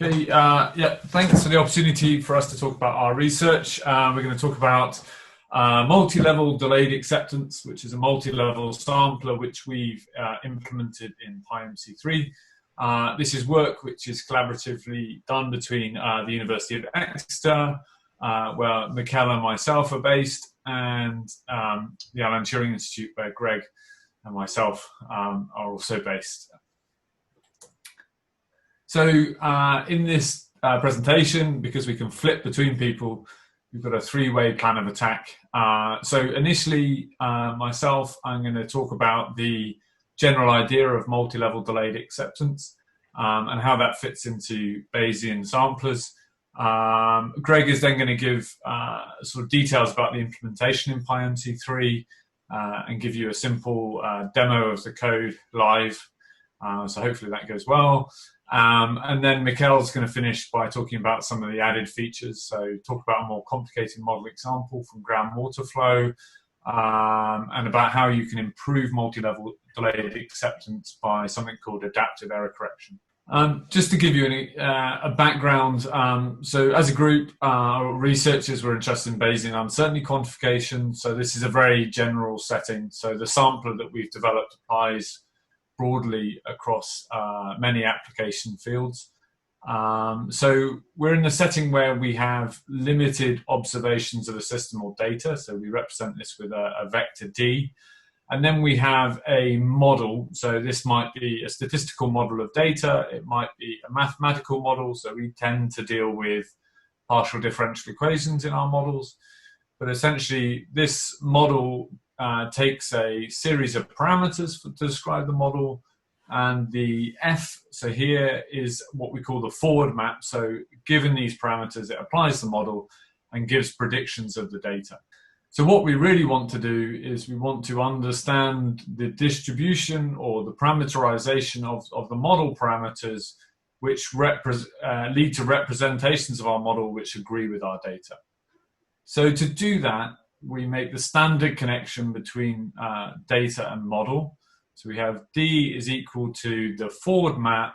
Okay, yeah, thanks for the opportunity for us to talk about our research. We're going to talk about multi-level delayed acceptance, which is a multi-level sampler which we've implemented in PyMC3. This is work which is collaboratively done between the University of Exeter, where Mikkel and myself are based, and the Alan Turing Institute, where Greg and myself are also based. So in this presentation, because we can flip between people, we've got a three-way plan of attack. So initially, myself, I'm going to talk about the general idea of multi-level delayed acceptance and how that fits into Bayesian samplers. Greg is then going to give sort of details about the implementation in PyMC3 and give you a simple demo of the code live. So hopefully that goes well. And then Mikkel's going to finish by talking about some of the added features. So talk about a more complicated model example from groundwater flow and about how you can improve multi-level delayed acceptance by something called adaptive error correction. Just to give you a background, so as a group, researchers were interested in Bayesian uncertainty quantification. So this is a very general setting. So the sampler that we've developed applies broadly across many application fields. So we're in a setting where we have limited observations of a system or data. So we represent this with a vector D. And then we have a model. So this might be a statistical model of data. It might be a mathematical model. So we tend to deal with partial differential equations in our models. But essentially, this model takes a series of parameters to describe the model, and the F, so here is what we call the forward map. So given these parameters, it applies the model and gives predictions of the data. So what we really want to do is we want to understand the distribution or the parameterization of the model parameters which lead to representations of our model which agree with our data. So to do that, we make the standard connection between data and model. So we have D is equal to the forward map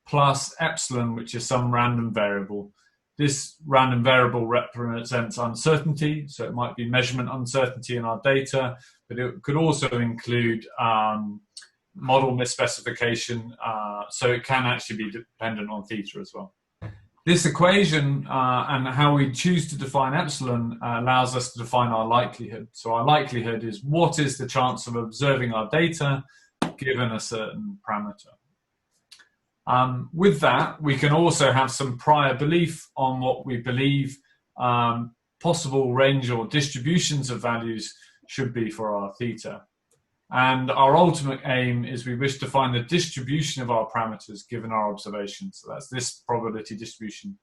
plus epsilon, which is some random variable. This random variable represents uncertainty, so it might be measurement uncertainty in our data, but it could also include model misspecification, so it can actually be dependent on theta as well. This equation and how we choose to define epsilon allows us to define our likelihood. So our likelihood is what is the chance of observing our data given a certain parameter. With that, we can also have some prior belief on what we believe possible range or distributions of values should be for our theta. And our ultimate aim is we wish to find the distribution of our parameters given our observations. So that's this probability distribution,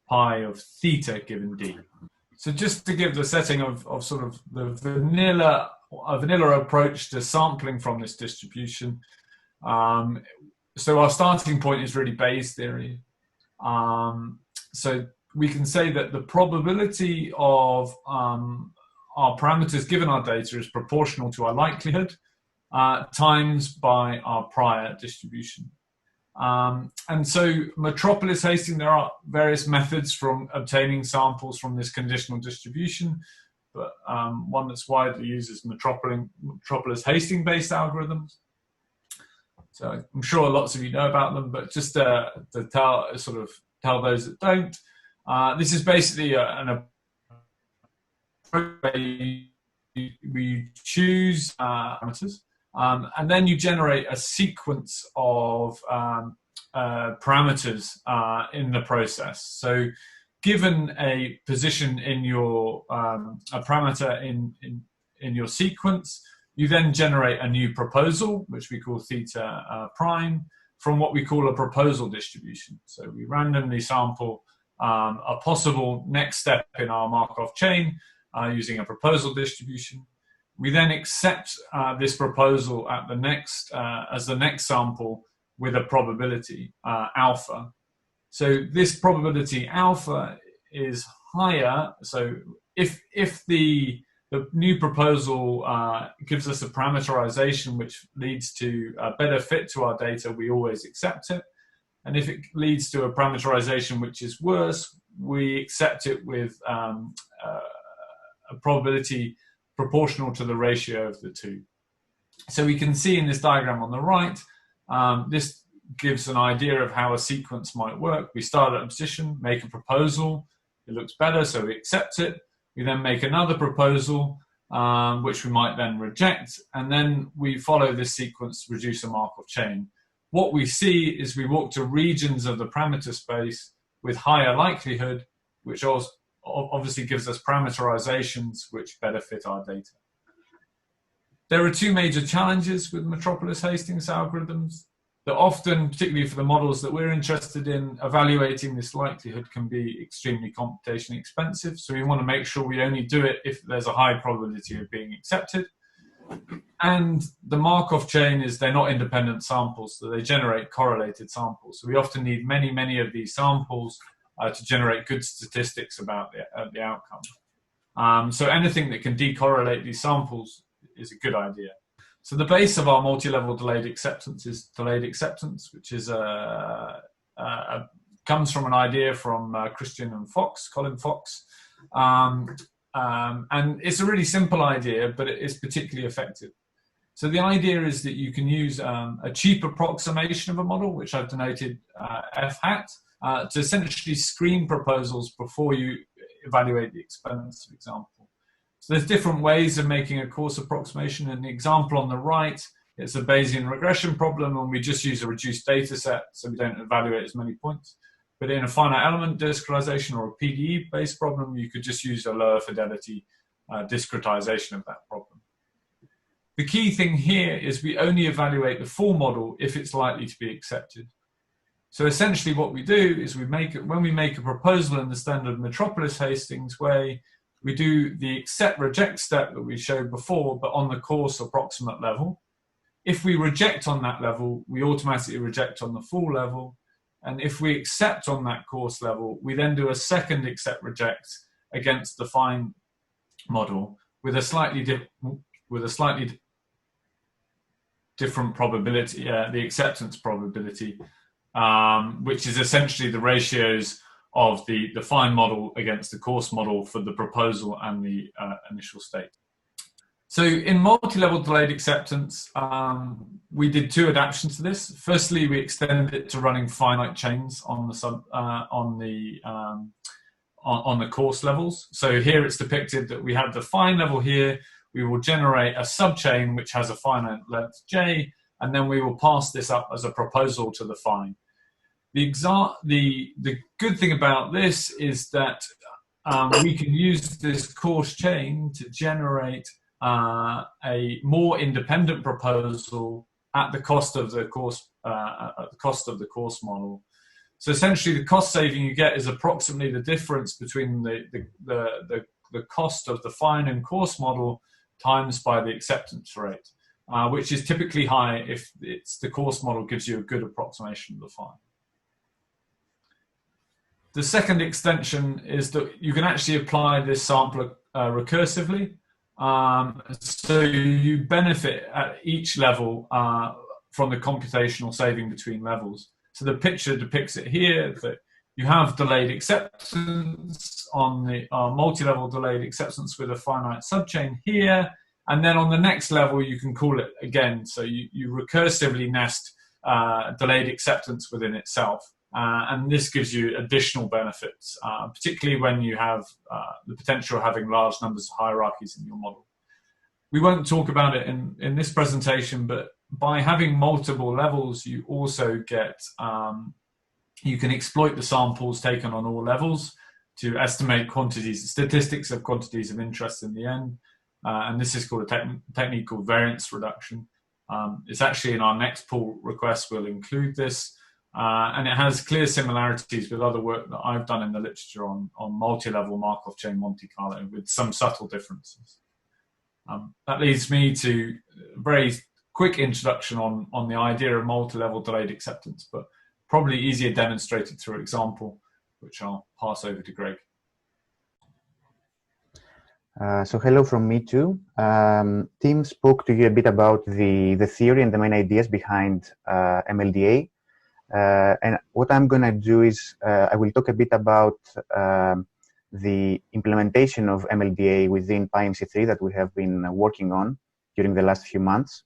pi of theta given D. So just to give the setting of sort of the vanilla approach to sampling from this distribution. So our starting point is really Bayes theory. So we can say that the probability of our parameters given our data is proportional to our likelihood times by our prior distribution. And so Metropolis Hastings, there are various methods from obtaining samples from this conditional distribution, but one that's widely used is Metropolis Hastings based algorithms. So I'm sure lots of you know about them, but just to tell those that don't, this is basically an approach where we choose parameters. And then you generate a sequence of parameters in the process. So given a position in your, a parameter in your sequence, you then generate a new proposal, which we call theta prime, from what we call a proposal distribution. So we randomly sample a possible next step in our Markov chain using a proposal distribution. We then accept this proposal at the next as the next sample with a probability alpha. So this probability alpha is higher. So if the new proposal gives us a parameterization which leads to a better fit to our data, we always accept it. And if it leads to a parameterization which is worse, we accept it with a probability proportional to the ratio of the two. So we can see in this diagram on the right, this gives an idea of how a sequence might work. We start at a position, make a proposal, it looks better, so we accept it. We then make another proposal, which we might then reject, and then we follow this sequence to produce a Markov chain. What we see is we walk to regions of the parameter space with higher likelihood, which also obviously gives us parameterizations which better fit our data. There are two major challenges with Metropolis-Hastings algorithms that often, particularly for the models that we're interested in, evaluating this likelihood can be extremely computationally expensive. So we want to make sure we only do it if there's a high probability of being accepted. And the Markov chain is they're not independent samples, so they generate correlated samples. So we often need many, many of these samples to generate good statistics about the outcome. So anything that can decorrelate these samples is a good idea. So the base of our multi-level delayed acceptance is delayed acceptance, which is comes from an idea from Christen and Colin Fox. And it's a really simple idea, but it is particularly effective. So the idea is that you can use a cheap approximation of a model, which I've denoted F hat, to essentially screen proposals before you evaluate the expense, for example. So there's different ways of making a coarse approximation. In the example on the right, it's a Bayesian regression problem, and we just use a reduced data set, so we don't evaluate as many points. But in a finite element discretization or a PDE-based problem, you could just use a lower fidelity discretization of that problem. The key thing here is we only evaluate the full model if it's likely to be accepted. So essentially what we do is when we make a proposal in the standard Metropolis-Hastings way, we do the accept-reject step that we showed before, but on the coarse approximate level. If we reject on that level, we automatically reject on the full level. And if we accept on that coarse level, we then do a second accept-reject against the fine model with a slightly different probability, the acceptance probability, which is essentially the ratios of the fine model against the coarse model for the proposal and the initial state. So in multi-level delayed acceptance, we did two adaptations to this. Firstly, we extended it to running finite chains on the coarse levels. So here it's depicted that we have the fine level here. We will generate a subchain which has a finite length j, and then we will pass this up as a proposal to the fine. The good thing about this is that we can use this coarse chain to generate a more independent proposal at the cost of the coarse model. So essentially, the cost saving you get is approximately the difference between the cost of the fine and coarse model times by the acceptance rate, which is typically high if the coarse model gives you a good approximation of the fine. The second extension is that you can actually apply this sampler recursively. So you benefit at each level from the computational saving between levels. So the picture depicts it here, that you have delayed acceptance on the multi-level delayed acceptance with a finite subchain here, and then on the next level you can call it again. So you recursively nest delayed acceptance within itself. And this gives you additional benefits, particularly when you have the potential of having large numbers of hierarchies in your model. We won't talk about it in this presentation, but by having multiple levels, you also get, you can exploit the samples taken on all levels to estimate statistics of quantities of interest in the end. And this is called a technique called variance reduction. It's actually in our next pull request, we'll include this. And it has clear similarities with other work that I've done in the literature on multi-level Markov chain Monte Carlo with some subtle differences. That leads me to a very quick introduction on the idea of multi-level delayed acceptance, but probably easier demonstrated through an example, which I'll pass over to Greg. So hello from me too. Tim spoke to you a bit about the theory and the main ideas behind MLDA. And what I'm going to do is I will talk a bit about the implementation of MLDA within PyMC3 that we have been working on during the last few months.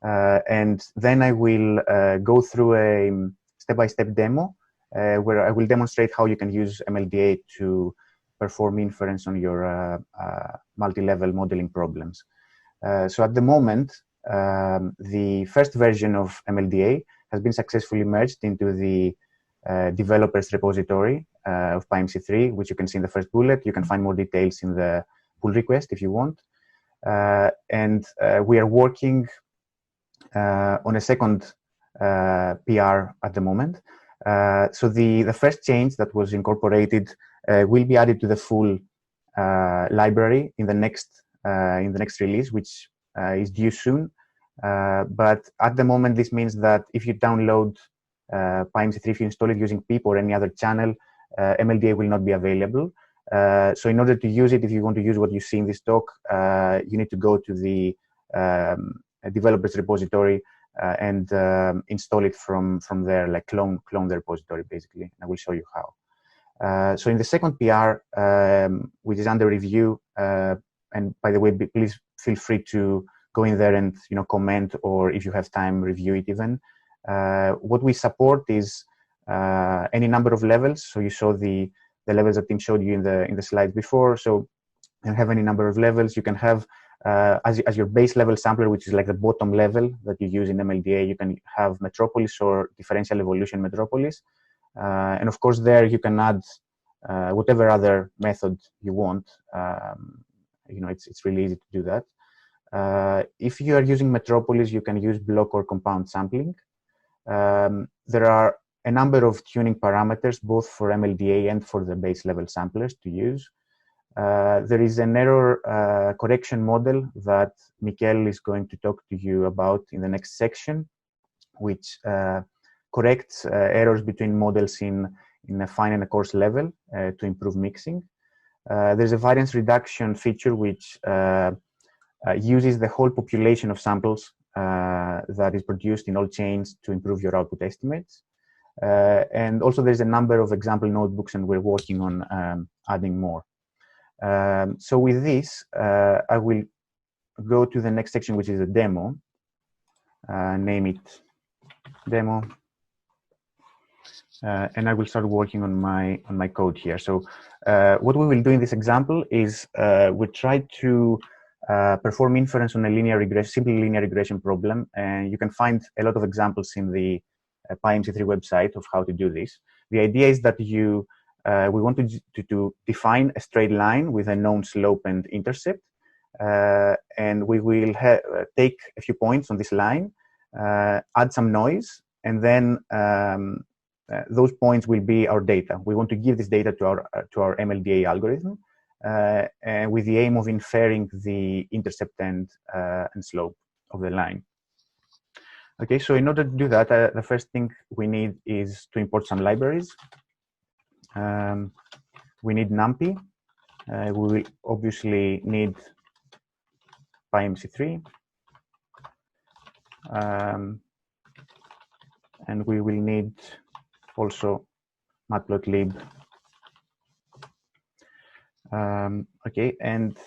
And then I will go through a step-by-step demo where I will demonstrate how you can use MLDA to perform inference on your multi-level modeling problems. So at the moment, the first version of MLDA has been successfully merged into the developers repository of PyMC3, which you can see in the first bullet. You can find more details in the pull request if you want. And we are working on a second PR at the moment. So the first change that was incorporated will be added to the full library in the next release, which is due soon. But at the moment, this means that if you download PyMC3, if you install it using PIP or any other channel, MLDA will not be available. So in order to use it, if you want to use what you see in this talk, you need to go to the developers repository and install it from there, like clone the repository, basically. I will show you how. So in the second PR, which is under review, and by the way, please feel free to go in there and comment, or if you have time, review it even. What we support is any number of levels. So you saw the levels that Tim showed you in the slides before. So you have any number of levels. You can have as your base level sampler, which is like the bottom level that you use in MLDA. You can have Metropolis or differential evolution Metropolis, and of course there you can add whatever other method you want. It's really easy to do that. If you are using Metropolis, you can use block or compound sampling. There are a number of tuning parameters, both for MLDA and for the base level samplers to use. There is an error correction model that Mikkel is going to talk to you about in the next section, which corrects errors between models in a fine and a coarse level to improve mixing. There's a variance reduction feature which uses the whole population of samples that is produced in all chains to improve your output estimates. And also there's a number of example notebooks, and we're working on adding more. So with this, I will go to the next section, which is a demo. Name it demo. And I will start working on my code here. So what we will do in this example is we try to perform inference on a simple linear regression problem, and you can find a lot of examples in the PyMC3 website of how to do this. The idea is that we want to define a straight line with a known slope and intercept, and we will take a few points on this line, add some noise, and then those points will be our data. We want to give this data to our MLDA algorithm, and with the aim of inferring the intercept and slope of the line. Okay, so in order to do that, the first thing we need is to import some libraries. We need NumPy. We will obviously need PyMC3. And we will need also matplotlib. Okay, and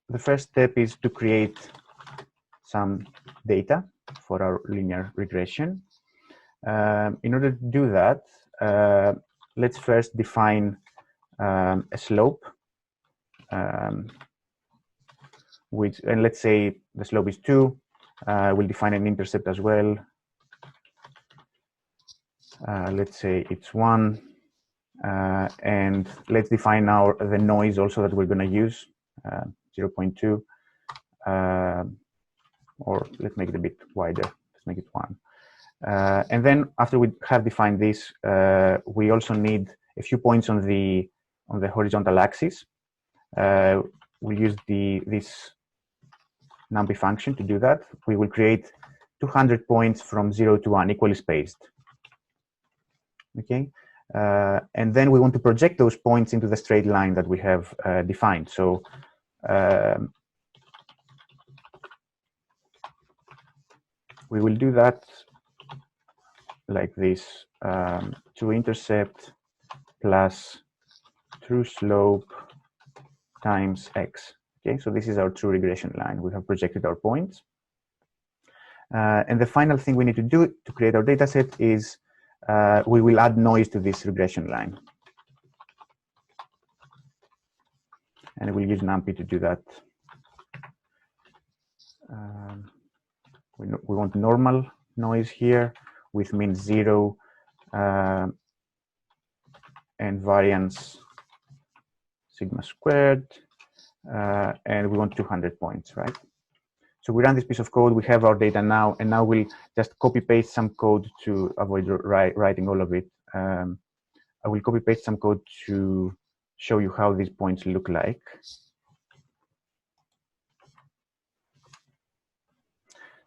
the first step is to create some data for our linear regression. In order to do that, let's first define a slope, and let's say the slope is 2. We'll define an intercept as well. Let's say it's 1. And let's define now the noise also that we're going to use, 0.2. Or let's make it a bit wider. Let's make it 1. And then after we have defined this, we also need a few points on the horizontal axis. We'll use this NumPy function to do that. We will create 200 points from 0 to 1, equally spaced. Okay, and then we want to project those points into the straight line that we have defined. So we will do that like this, true intercept plus true slope times x. Okay, so this is our true regression line. We have projected our points. And the final thing we need to do to create our data set is we will add noise to this regression line. And we'll use NumPy to do that. We want normal noise here with mean 0 and variance sigma squared, and we want 200 points, right? So we run this piece of code, we have our data now, and now we'll just copy paste some code to avoid writing all of it. I will copy paste some code to show you how these points look like.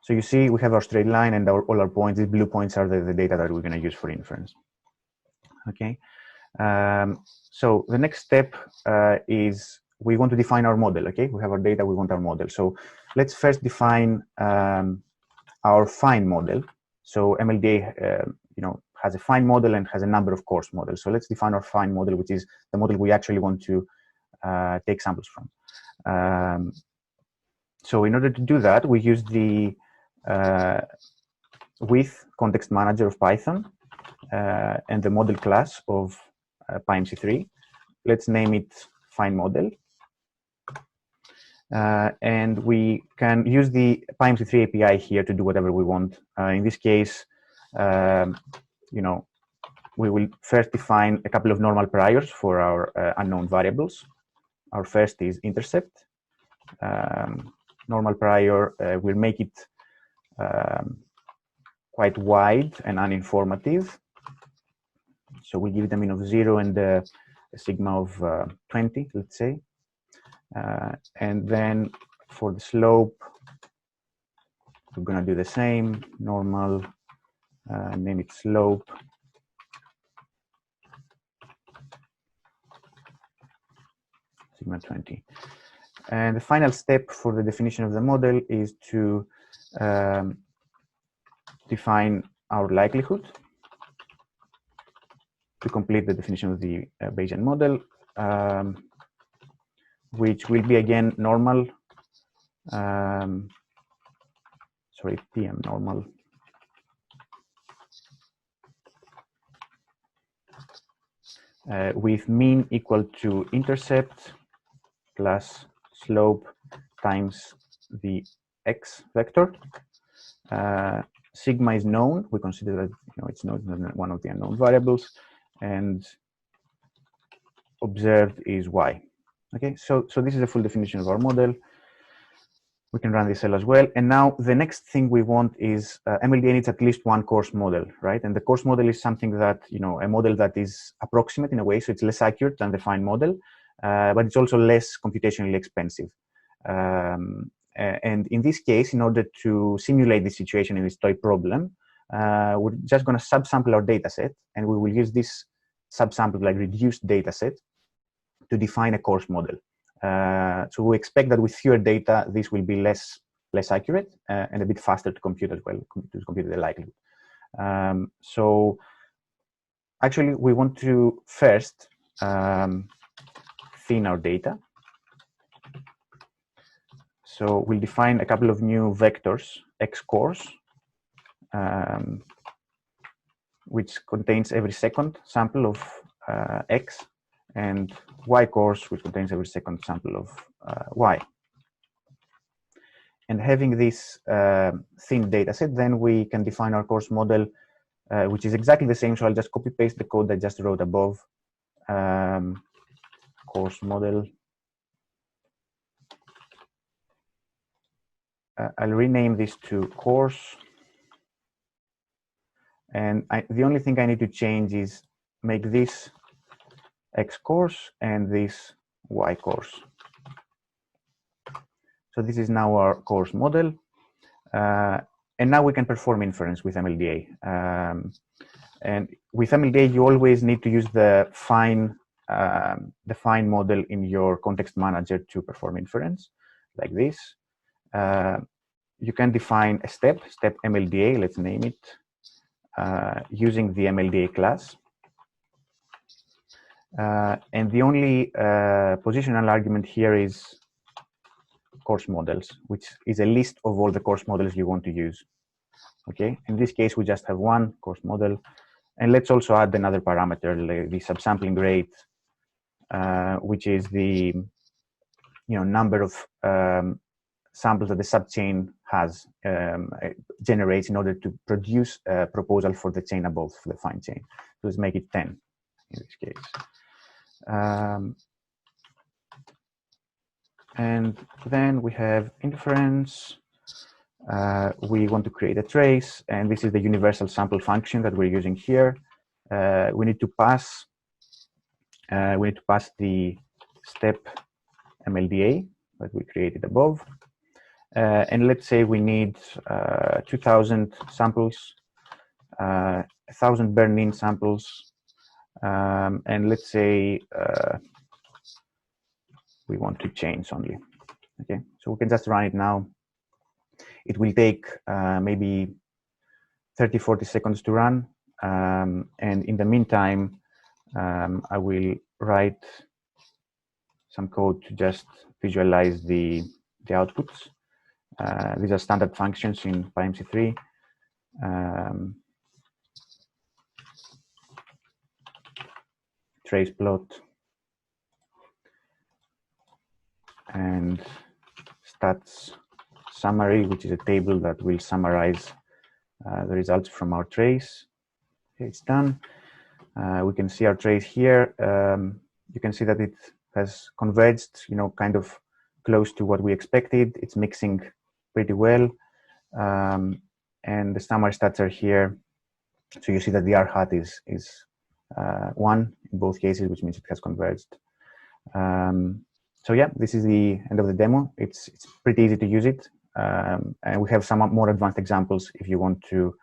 So you see we have our straight line and all our points. These blue points are the data that we're going to use for inference. Okay. So the next step is we want to define our model. Okay, we have our data, we want our model. So let's first define our fine model. So MLDA, has a fine model and has a number of coarse models. So let's define our fine model, which is the model we actually want to take samples from. So in order to do that, we use the with context manager of Python and the model class of PyMC3. Let's name it fine model. And we can use the PyMC3 API here to do whatever we want. In this case, we will first define a couple of normal priors for our unknown variables. Our first is intercept. Normal prior, we'll make it quite wide and uninformative. So we give it a mean of 0 and a sigma of 20, let's say. And then for the slope, we're going to do the same, normal, name it slope. Sigma 20. And the final step for the definition of the model is to define our likelihood to complete the definition of the Bayesian model, which will be again normal, PM normal, with mean equal to intercept plus slope times the x vector. Sigma is known. We consider that it's not one of the unknown variables, and observed is y. Okay, so this is a full definition of our model. We can run this cell as well. And now the next thing we want is MLDA needs at least one coarse model, right? And the coarse model is something that, a model that is approximate in a way, so it's less accurate than the fine model, but it's also less computationally expensive. And in this case, in order to simulate this situation in this toy problem, we're just going to subsample our data set, and we will use this subsample, like reduced data set, to define a coarse model. So we expect that with fewer data, this will be less accurate and a bit faster to compute as well, to compute the likelihood. So actually, we want to first thin our data. So we'll define a couple of new vectors, x coarse, which contains every second sample of x, and y coarse, which contains every second sample of y. And having this thin data set, then we can define our coarse model, which is exactly the same. So I'll just copy paste the code I just wrote above. Coarse model. I'll rename this to coarse. And the only thing I need to change is make this x coarse and this y coarse. So this is now our coarse model. And now we can perform inference with MLDA. And with MLDA, you always need to use the fine model in your context manager to perform inference, like this. You can define a step MLDA, let's name it. using the MLDA class. And the only positional argument here is coarse models, which is a list of all the coarse models you want to use. Okay, in this case, we just have one coarse model. And let's also add another parameter, the subsampling rate, which is the number of samples that the subchain has generates in order to produce a proposal for the chain above, for the fine chain. So let's make it 10 in this case. And then we have inference. We want to create a trace, and this is the universal sample function that we're using here. We need to pass the step MLDA that we created above. And let's say we need 2,000 samples, 1,000 burn-in samples, and let's say we want two chains only. Okay, so we can just run it now. It will take maybe 30-40 seconds to run, and in the meantime, I will write some code to just visualize the outputs. These are standard functions in PyMC 3. Trace plot and stats summary, which is a table that will summarize the results from our trace. Okay, it's done. We can see our trace here. You can see that it has converged, kind of close to what we expected. It's mixing pretty well. And the summary stats are here. So you see that the R hat is 1 in both cases, which means it has converged. So yeah, this is the end of the demo. It's pretty easy to use it. And we have some more advanced examples if you want to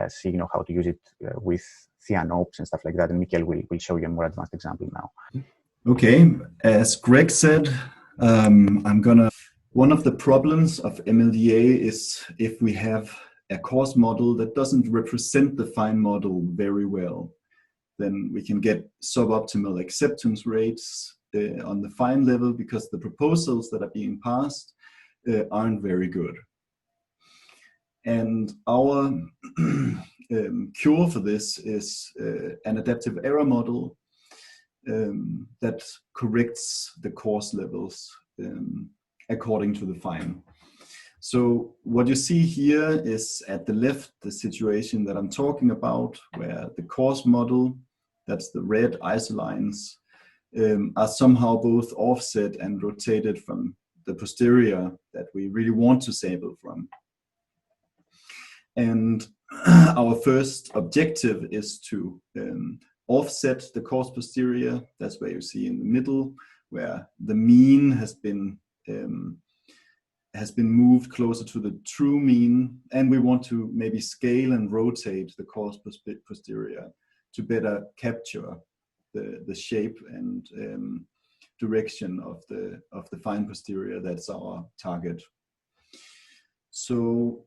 see how to use it with Theorem and stuff like that. And Mikkel will show you a more advanced example now. Okay, as Greg said, one of the problems of MLDA is if we have a coarse model that doesn't represent the fine model very well, then we can get suboptimal acceptance rates on the fine level because the proposals that are being passed aren't very good. And our cure for this is an adaptive error model that corrects the coarse levels according to the fine. So what you see here is at the left, the situation that I'm talking about, where the coarse model, that's the red isolines, are somehow both offset and rotated from the posterior that we really want to sample from. And our first objective is to offset the coarse posterior. That's where you see in the middle, where the mean has been moved closer to the true mean, and we want to maybe scale and rotate the coarse posterior to better capture the shape and direction of the fine posterior. That's our target. So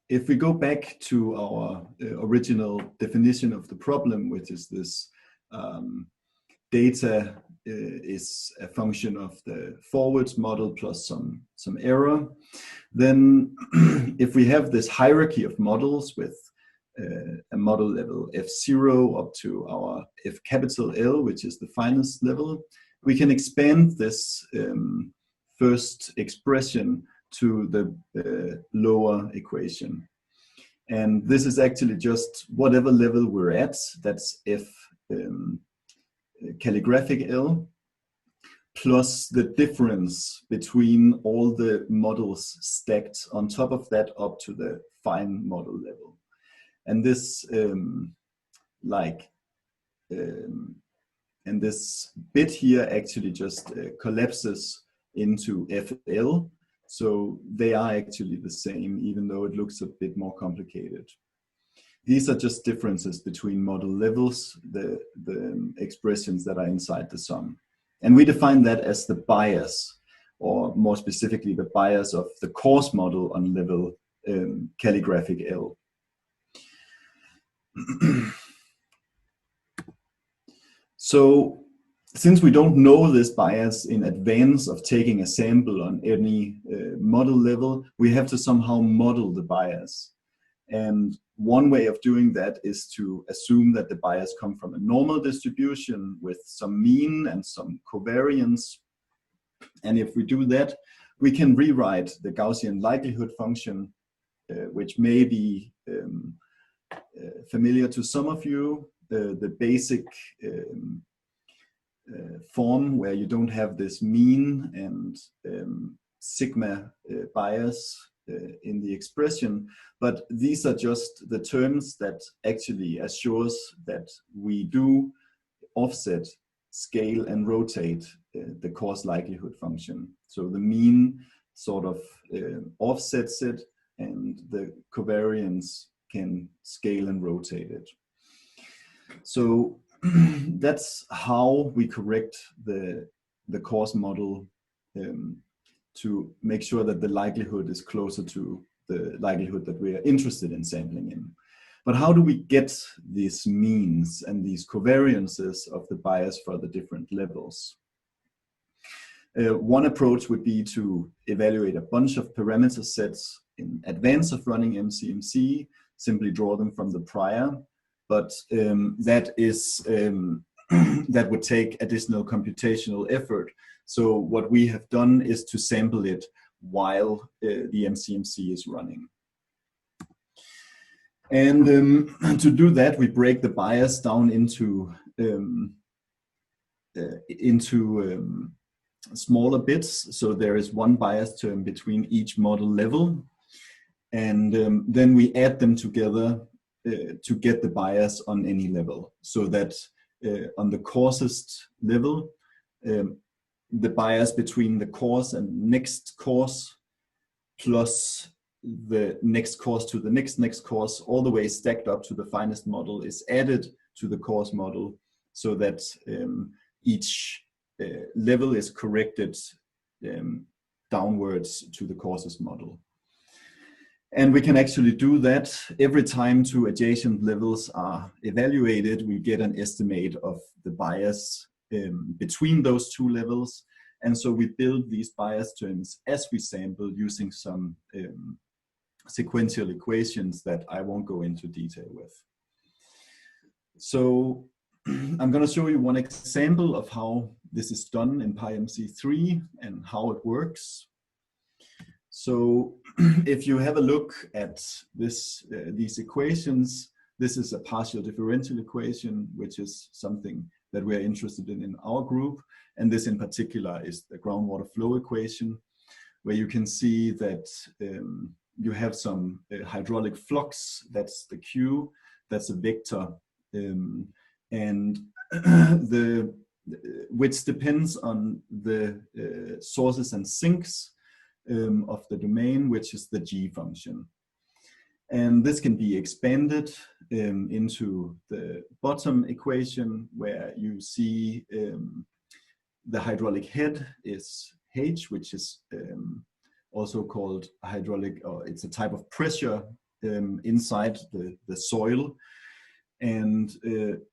if we go back to our original definition of the problem, which is this data is a function of the forwards model plus some error, then if we have this hierarchy of models with a model level F0 up to our F capital L, which is the finest level, we can expand this first expression to the lower equation. And this is actually just whatever level we're at, that's F calligraphic L, plus the difference between all the models stacked on top of that up to the fine model level. And this and this bit here actually just collapses into FL. So they are actually the same, even though it looks a bit more complicated. These are just differences between model levels, the expressions that are inside the sum. And we define that as the bias, or more specifically, the bias of the coarse model on level calligraphic L. So since we don't know this bias in advance of taking a sample on any model level, we have to somehow model the bias. And one way of doing that is to assume that the bias comes from a normal distribution with some mean and some covariance. And if we do that, we can rewrite the Gaussian likelihood function, which may be familiar to some of you, the basic form where you don't have this mean and sigma bias in the expression, but these are just the terms that actually assures that we do offset, scale, and rotate the coarse likelihood function. So the mean sort of offsets it, and the covariance can scale and rotate it. So that's how we correct the coarse model to make sure that the likelihood is closer to the likelihood that we are interested in sampling in. But how do we get these means and these covariances of the bias for the different levels? One approach would be to evaluate a bunch of parameter sets in advance of running MCMC, simply draw them from the prior, but that would take additional computational effort. So what we have done is to sample it while the MCMC is running. And to do that, we break the bias down into smaller bits. So there is one bias term between each model level. And then we add them together to get the bias on any level. So that on the coarsest level, the bias between the coarse and next coarse plus the next coarse to the next coarse, all the way stacked up to the finest model, is added to the coarse model, so that each level is corrected downwards to the coarsest model. And we can actually do that every time two adjacent levels are evaluated. We get an estimate of the bias between those two levels. And so we build these bias terms as we sample using some sequential equations that I won't go into detail with. So I'm going to show you one example of how this is done in PyMC 3 and how it works. So if you have a look at this, these equations, this is a partial differential equation, which is something that we're interested in our group. And this in particular is the groundwater flow equation, where you can see that you have some hydraulic flux, that's the Q, that's a vector, and which depends on the sources and sinks of the domain, which is the G function. And this can be expanded into the bottom equation, where you see the hydraulic head is H, which is also called hydraulic, or it's a type of pressure inside the soil. And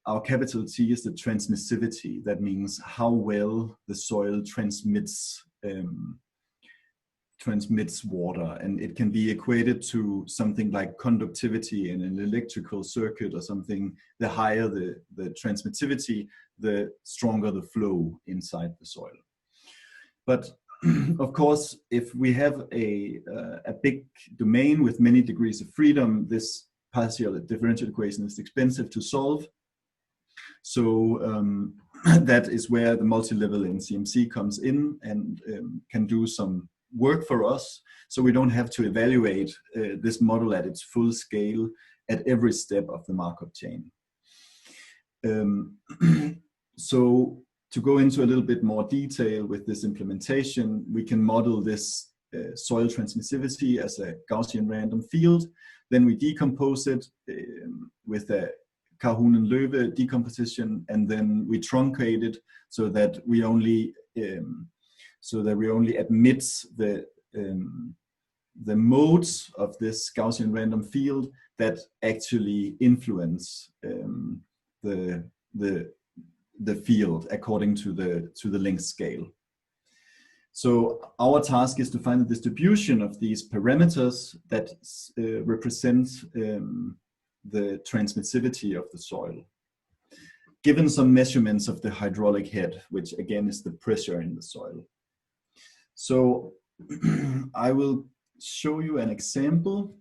our capital T is the transmissivity. That means how well the soil transmits water, and it can be equated to something like conductivity in an electrical circuit or something. The higher the transmittivity, the stronger the flow inside the soil. But of course, if we have a big domain with many degrees of freedom, this partial differential equation is expensive to solve. So that is where the multi-level MCMC comes in and can do some work for us, so we don't have to evaluate this model at its full scale at every step of the Markov chain. So to go into a little bit more detail with this implementation, we can model this soil transmissivity as a Gaussian random field. Then we decompose it with a Karhunen-Loewe decomposition, and then we truncate it so that we only admit the modes of this Gaussian random field that actually influence the field according to the length scale. So our task is to find the distribution of these parameters that represent the transmissivity of the soil, given some measurements of the hydraulic head, which again is the pressure in the soil. So I will show you an example.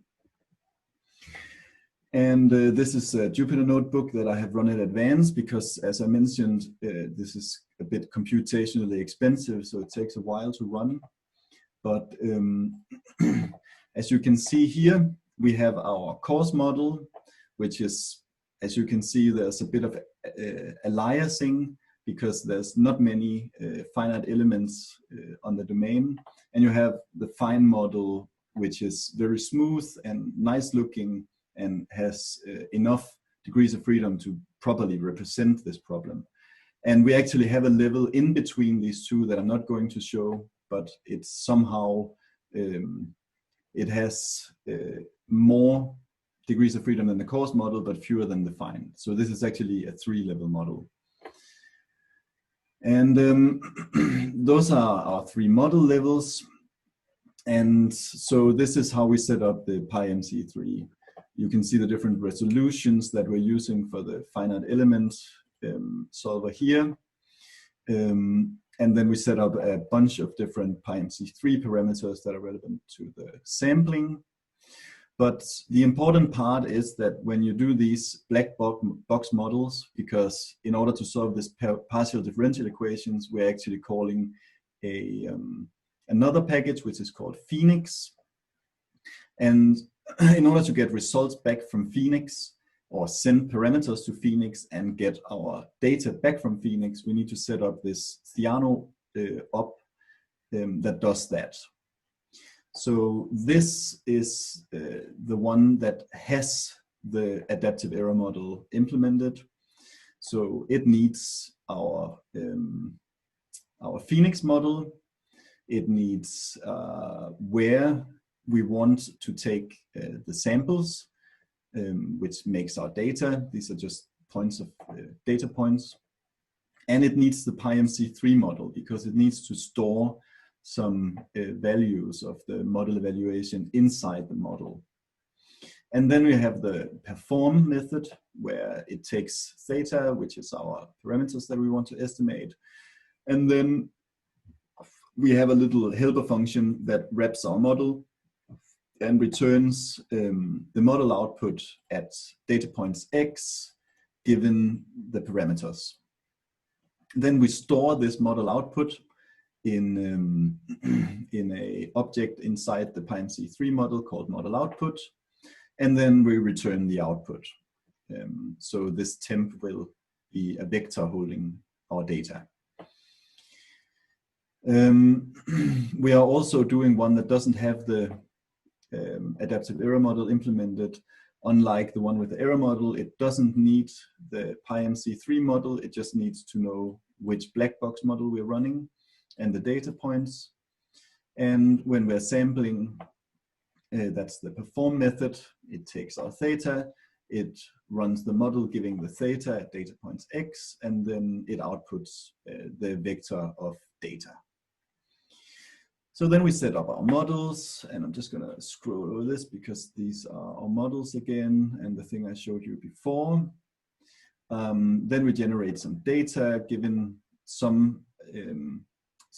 And this is a Jupyter notebook that I have run in advance because, as I mentioned, this is a bit computationally expensive, so it takes a while to run. But as you can see here, we have our coarse model, which is, as you can see, there's a bit of aliasing because there's not many finite elements on the domain. And you have the fine model, which is very smooth and nice looking, and has enough degrees of freedom to properly represent this problem. And we actually have a level in between these two that I'm not going to show, but it's somehow, it has more degrees of freedom than the coarse model, but fewer than the fine. So this is actually a 3-level model. And those are our 3 model levels. And so this is how we set up the PyMC3. You can see the different resolutions that we're using for the finite element solver here. And then we set up a bunch of different PyMC3 parameters that are relevant to the sampling. But the important part is that when you do these black box models, because in order to solve this partial differential equations, we're actually calling another package, which is called FEniCS. And in order to get results back from FEniCS, or send parameters to FEniCS and get our data back from FEniCS, we need to set up this Theano op that does that. So this is the one that has the adaptive error model implemented. So it needs our FEniCS model. It needs where we want to take the samples, which makes our data. These are just points of data points. And it needs the PyMC3 model because it needs to store some values of the model evaluation inside the model. And then we have the perform method where it takes theta, which is our parameters that we want to estimate. And then we have a little helper function that wraps our model and returns the model output at data points x given the parameters. Then we store this model output in a object inside the PyMC3 model called model output, and then we return the output. So this temp will be a vector holding our data. We are also doing one that doesn't have the adaptive error model implemented. Unlike the one with the error model, it doesn't need the PyMC3 model. It just needs to know which black box model we're running and the data points. And when we're sampling, that's the perform method. It takes our theta, it runs the model giving the theta at data points x, and then it outputs the vector of data. So then we set up our models, and I'm just going to scroll over this because these are our models again, and the thing I showed you before. Then we generate some data given some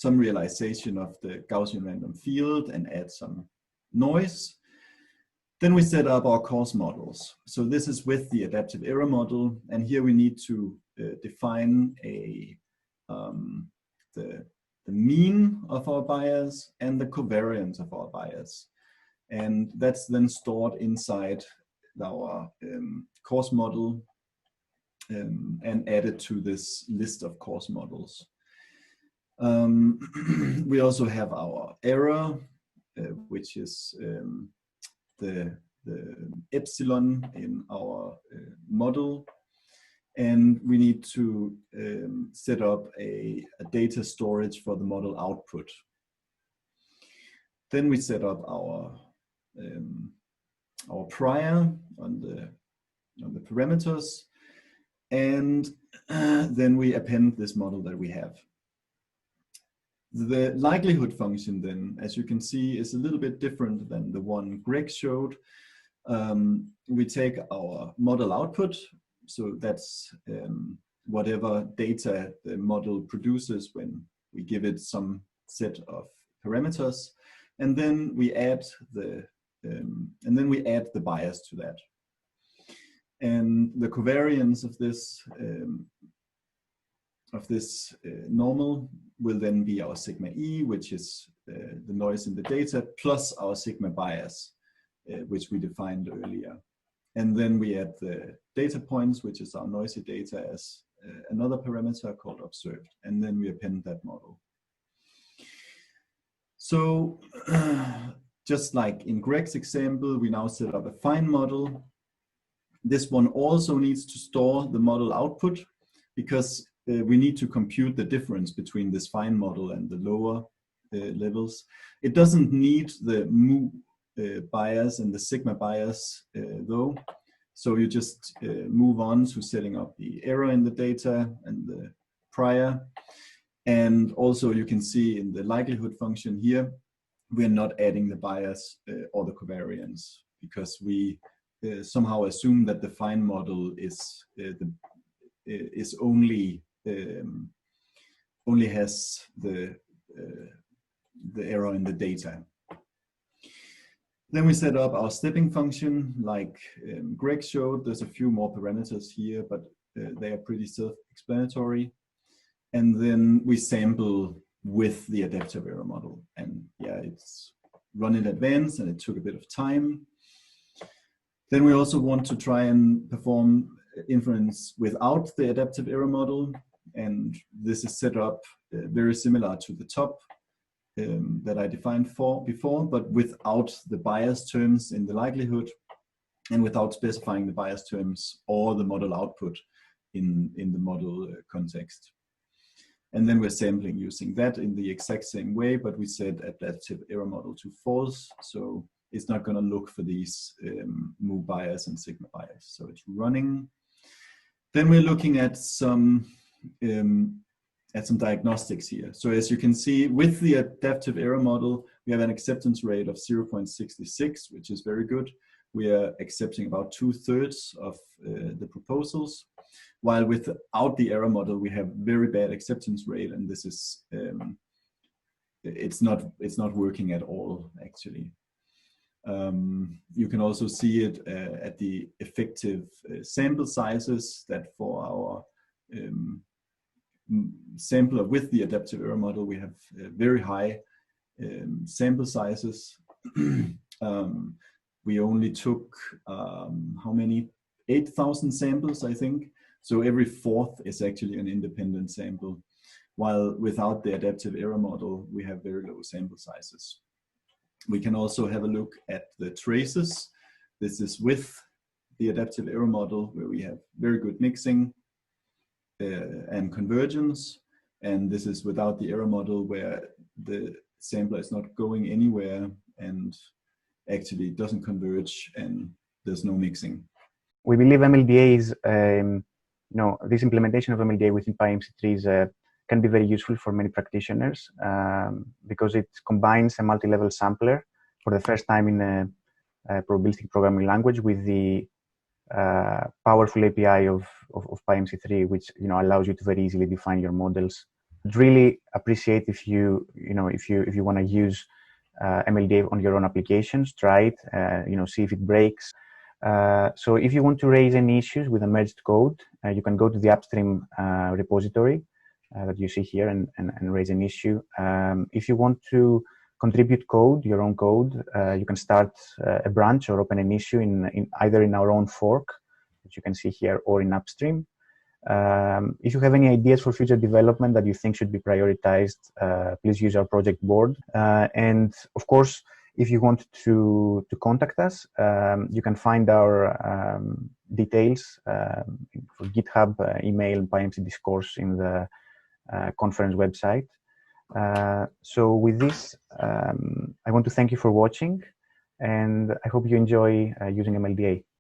realization of the Gaussian random field and add some noise. Then we set up our coarse models. So this is with the adaptive error model, and here we need to define the mean of our bias and the covariance of our bias. And that's then stored inside our coarse model and added to this list of coarse models. We also have our error, which is the epsilon in our model. And we need to set up a data storage for the model output. Then we set up our prior on the parameters, and then we append this model that we have. The likelihood function then, as you can see, is a little bit different than the one Greg showed. We take our model output, so that's whatever data the model produces when we give it some set of parameters, and then we add the bias to that. And the covariance of this normal will then be our sigma e, which is the noise in the data, plus our sigma bias, which we defined earlier. And then we add the data points, which is our noisy data, as another parameter called observed, and then we append that model. So just like in Greg's example, we now set up a fine model. This one also needs to store the model output, because we need to compute the difference between this fine model and the lower levels. It doesn't need the mu bias and the sigma bias though. So you just move on to setting up the error in the data and the prior. And also you can see in the likelihood function here, we're not adding the bias or the covariance, because we somehow assume that the fine model is only has the error in the data. Then we set up our stepping function, like Greg showed. There's a few more parameters here, but they are pretty self-explanatory. And then we sample with the adaptive error model. And yeah, it's run in advance, and it took a bit of time. Then we also want to try and perform inference without the adaptive error model. And this is set up very similar to the top that I defined before, but without the bias terms in the likelihood, and without specifying the bias terms or the model output in the model context. And then we're sampling using that in the exact same way, but we set adaptive error model to false, so it's not going to look for these mu bias and sigma bias. So it's running. Then we're looking at some diagnostics here. So as you can see, with the adaptive error model, we have an acceptance rate of 0.66, which is very good. We are accepting about 2/3 of the proposals, while without the error model, we have very bad acceptance rate, and this is it's not working at all, actually. You can also see it at the effective sample sizes, that for our sampler with the adaptive error model, we have very high sample sizes. We only took, how many? 8,000 samples, I think. So every fourth is actually an independent sample, while without the adaptive error model, we have very low sample sizes. We can also have a look at the traces. This is with the adaptive error model, where we have very good mixing and convergence. And this is without the error model, where the sampler is not going anywhere and actually doesn't converge, and there's no mixing. We believe MLDA is, this implementation of MLDA within PyMC3 can be very useful for many practitioners because it combines a multi-level sampler for the first time in a probabilistic programming language with the powerful API of PyMC3, which allows you to very easily define your models. I'd really appreciate if you want to use MLDA on your own applications, try it, see if it breaks. So if you want to raise any issues with the merged code, you can go to the upstream repository that you see here and raise an issue. If you want to contribute code, your own code, you can start a branch or open an issue in either in our own fork, which you can see here, or in upstream. If you have any ideas for future development that you think should be prioritized, please use our project board. And of course, if you want to contact us, you can find our details for GitHub, email, PyMC Discourse in the conference website. So with this, I want to thank you for watching, and I hope you enjoy using MLDA.